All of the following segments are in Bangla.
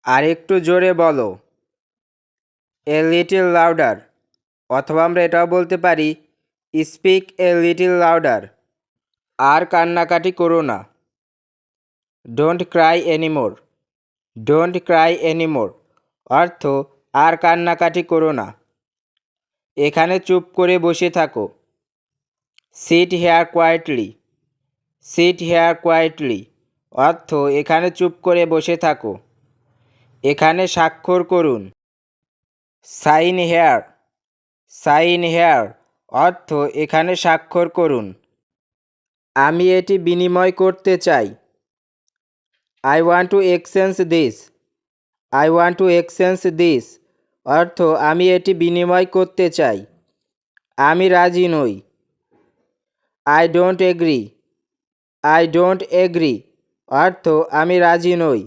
আরেকটু জোরে বলো। এ লিটল লাউডার, অথবা আমরা এটাও বলতে পারি স্পিক এ লিটল লাউডার। আর কান্নাকাটি করো না। Don't Cry anymore. Don't Cry anymore অর্থ আর কান্নাকাটি করো না। এখানে চুপ করে বসে থাকো। Sit here quietly. Sit here quietly অর্থ এখানে চুপ করে বসে থাকো। এখানে স্বাক্ষর করুন। Sign hair. সাইন হেয়ার অর্থ এখানে স্বাক্ষর করুন। আমি এটি বিনিময় করতে চাই। I want to exchange this. I want to exchange this অর্থ আমি এটি বিনিময় করতে চাই। আমি রাজি নই। I don't agri. I don't agri অর্থ আমি রাজি নই।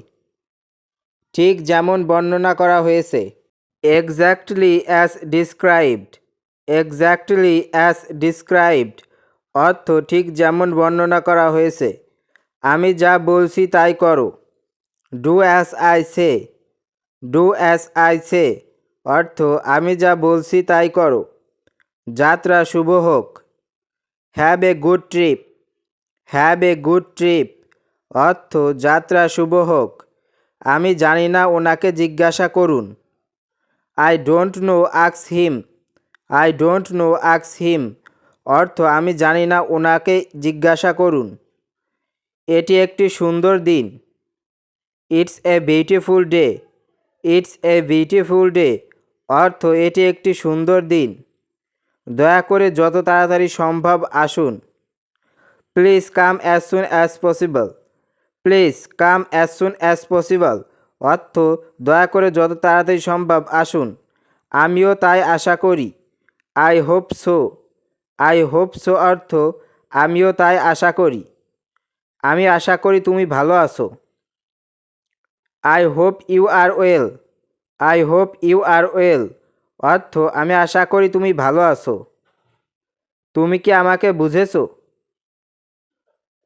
ঠিক যেমন বর্ণনা করা হয়েছে। Exactly as described. Exactly as described অর্থ ঠিক যেমন বর্ণনা করা হয়েছে। আমি যা বলছি তাই করো। Do as I say. Do as I say অর্থ আমি যা বলছি তাই করো। যাত্রা শুভ হোক। Have a good trip. Have a good trip অর্থ যাত্রা শুভ হোক। আমি জানি না, ওনাকে জিজ্ঞাসা করুন। I don't know, ask him. I don't know, ask him অর্থ আমি জানি না, ওনাকে জিজ্ঞাসা করুন। এটি একটি সুন্দর দিন। It's a beautiful day. It's a beautiful day অর্থ এটি একটি সুন্দর দিন। দয়া করে যত তাড়াতাড়ি সম্ভব আসুন। Please come as soon as possible. Please come as soon as possible অর্থ দয়া করে যত তাড়াতাড়ি সম্ভব আসুন। আমিও তাই আশা করি। I hope so. I hope so অর্থ আমিও তাই আশা করি। আমি আশা করি তুমি ভালো আছো। I hope you are well. I hope you are well অর্থ আমি আশা করি তুমি ভালো আছো। তুমি কি আমাকে বুঝেছো?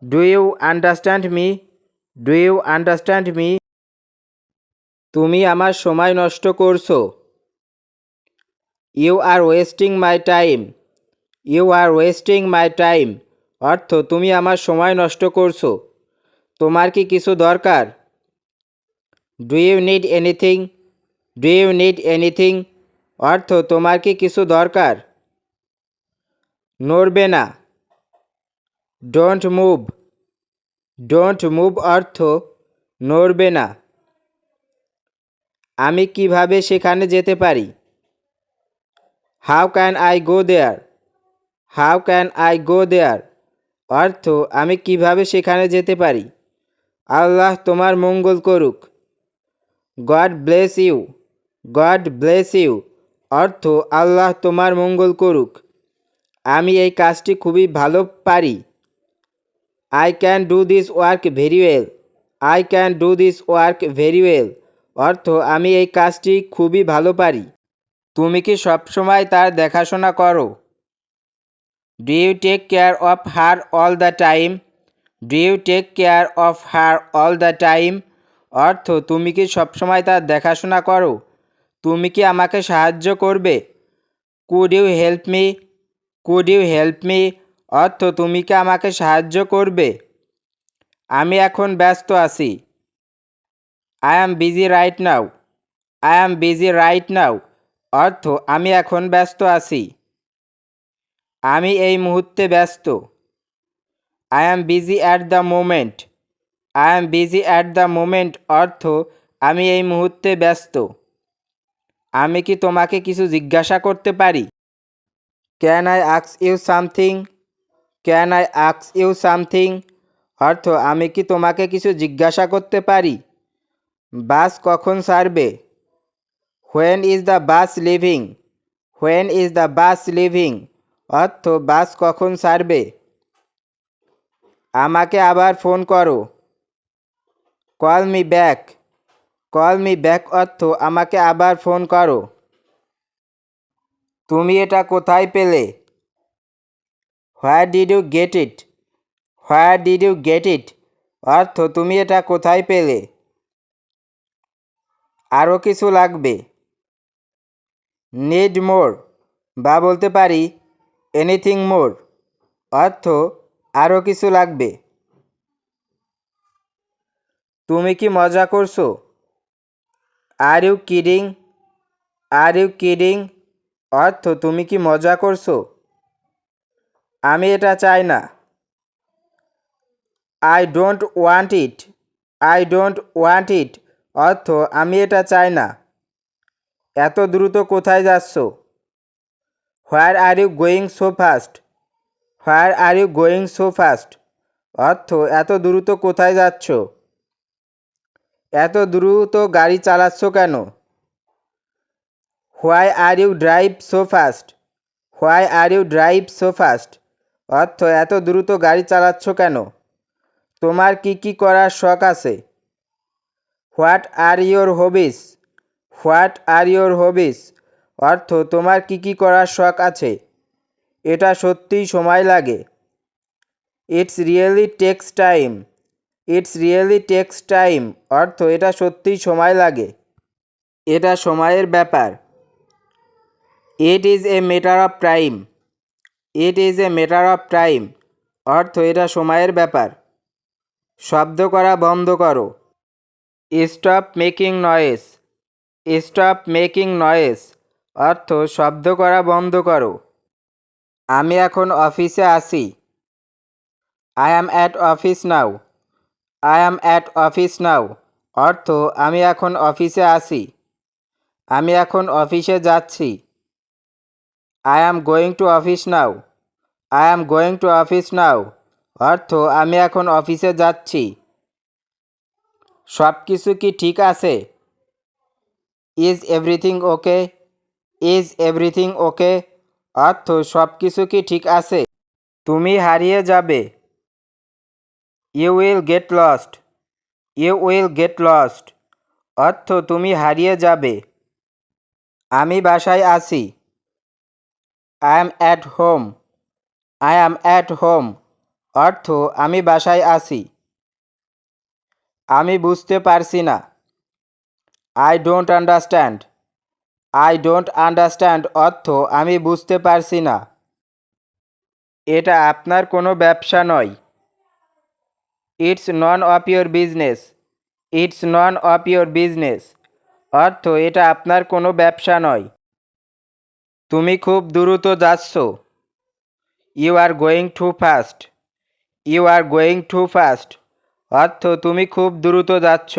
Do you understand me? Do you understand me তুমি আমার সময় নষ্ট করছো। You are wasting my time. You are wasting my time অর্থ তুমি আমার সময় নষ্ট করছো। তোমার কি কিছু দরকার? Do you need anything? Do you need anything অর্থ তোমার কি কিছু দরকার? নড়বে না। Don't move. ডোন্ট মুভ অর্থ নড়বে না। আমি কিভাবে সেখানে যেতে পারি? How can I go there? How can I go there অর্থ আমি কিভাবে সেখানে যেতে পারি। আল্লাহ তোমার মঙ্গল করুক। God bless you. God bless you অর্থ আল্লাহ তোমার মঙ্গল করুক। আমি এই কাজটি খুবই ভালো পারি। I can do this work very well. I can do this work very well অর্থ আমি এই কাজটি খুবই ভালো পারি। তুমি কি সবসময় তার দেখাশোনা করো? Do you take care of her all the time? Do you take care of her all the time অর্থ তুমি কি সবসময় তার দেখাশোনা করো? তুমি কি আমাকে সাহায্য করবে? Could you help me? Could you help me অর্থ তুমি কি আমাকে সাহায্য করবে? আমি এখন ব্যস্ত আছি। I am busy right now. I am busy right now অর্থ আমি এখন ব্যস্ত আছি। আমি এই মুহূর্তে ব্যস্ত। I am busy at the moment. I am busy at the moment অর্থ আমি এই মুহূর্তে ব্যস্ত। আমি কি তোমাকে কিছু জিজ্ঞাসা করতে পারি? Can I ask you something? Can I ask you something অর্থ আমি কি তোমাকে কিছু জিজ্ঞাসা করতে পারি। বাস কখন ছাড়বে? When is the bus leaving? When is the bus leaving অর্থ বাস কখন ছাড়বে। আমাকে আবার ফোন করো। Call me back. Call me back অর্থ আমাকে আবার ফোন করো। তুমি এটা কোথায় পেলে? Where did you get it? Where did you get it অর্থ তুমি এটা কোথায় পেলে। তুমি এটা কোথায় পেলে? Where did you get it? Where did you get it অর্থ তুমি এটা কোথায় পেলে। Where did you get it? Where did you get it অর্থ তুমি এটা কোথায় পেলে। Where did you get it? Where did you get it অর্থ তুমি এটা কোথায় পেলে। আরও কিছু লাগবে। নিড মোর বা বলতে পারি এনিথিং মোর, অর্থ আরও কিছু লাগবে। তুমি কি মজা করছো? Are you kidding? Are you kidding, অর্থ তুমি কি মজা করছো? আমি এটা চাই না। I don't want it. I don't want it, অর্থ আমি এটা চাই না। এত দ্রুত কোথায় যাচ্ছ? Where are you going so fast? Where are you going so fast, অর্থ এত দ্রুত কোথায় যাচ্ছ? এত দ্রুত গাড়ি চালাচ্ছ কেন? Why are you drive so fast? Why are you drive so fast, অর্থ এত দ্রুত গাড়ি চালাচ্ছ কেন? তোমার কি কি করার শখ আছে? What are your hobbies? What are your hobbies, অর্থ তোমার কি কি করার শখ আছে? এটা সত্যিই সময় লাগে। It's really takes time. It's really takes time, অর্থ এটা সত্যিই সময় লাগে। এটা সময়ের ব্যাপার। It is a matter of time. It is a matter of time, অর্থ এটা সময়ের ব্যাপার। শব্দ করা বন্ধ করো। Stop making noise. Stop making noise, অর্থ শব্দ করা বন্ধ করো। আমি এখন অফিসে আছি। I am at office now. I am at office নাও, অর্থ আমি এখন অফিসে আছি। আমি এখন অফিসে যাচ্ছি। I am going to office now. I am going to office নাও, অর্থ আমি এখন অফিসে যাচ্ছি। সব কিছু কি ঠিক আছে? Is everything okay? Is everything okay, অর্থ সব কিছু কি ঠিক আছে? তুমি হারিয়ে যাবে। You will get lost. You will get lost, অর্থ তুমি হারিয়ে যাবে। আমি বাসায় আছি। I am at home. I am at home, অর্থ আমি বাসায় আছি। আমি বুঝতে পারছি না। I don't understand. I don't understand, অর্থ আমি বুঝতে পারছি না। এটা আপনার কোনো ব্যবসা নয়। It's none of your business. It's none of your business, অর্থ এটা আপনার কোনো ব্যবসা নয়। তুমি খুব দ্রুত যাচ্ছ। You are going too fast. You are going too fast, অর্থ তুমি খুব দ্রুত যাচ্ছ।